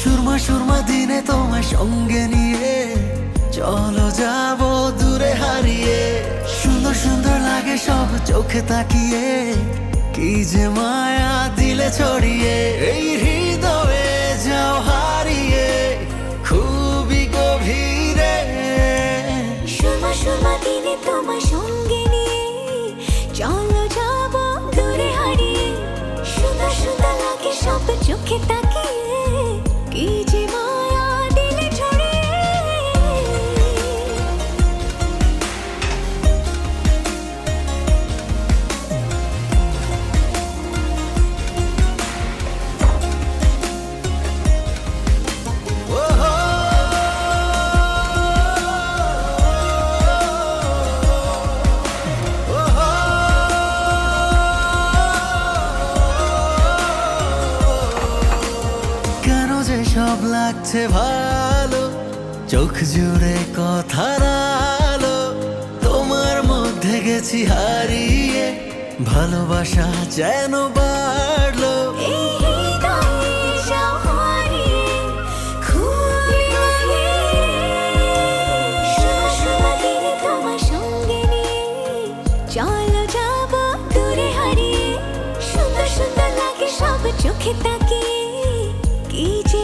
সুরমা সুরমা দিনে তোমায় সঙ্গে নিয়ে চলো যাব দূরে হারিয়ে। সুন্দর সুন্দর লাগে সব চোখে তাকিয়ে, কি যে মায়া দিলে ছড়িয়ে। এই হৃদয়ে যাও হারিয়ে খুবই গভীরে। সুরমা সুরমা দিনে তোমায় সঙ্গে নিয়ে চলো যাব দূরে হারিয়ে। সুন্দর সুন্দর লাগে সব চোখে তাকিয়ে, কি যে মায়া দিলে ছড়িয়ে। কেন যে সব লাগছে ভালো, চোখ জুড়ে কথার আলো। তোমার মধ্যে গেছি হারিয়ে, ভালোবাসা যেন বাড়লো। এই হৃদয়ে যাও হারিয়ে খুবই গভীরে। সুরমা সুরমা দিনে তোমায় সঙ্গে নিয়ে চলো যাব দূরে হারিয়ে। সুন্দর সুন্দর লাগে সব চোখে তাকিয়ে, কি যে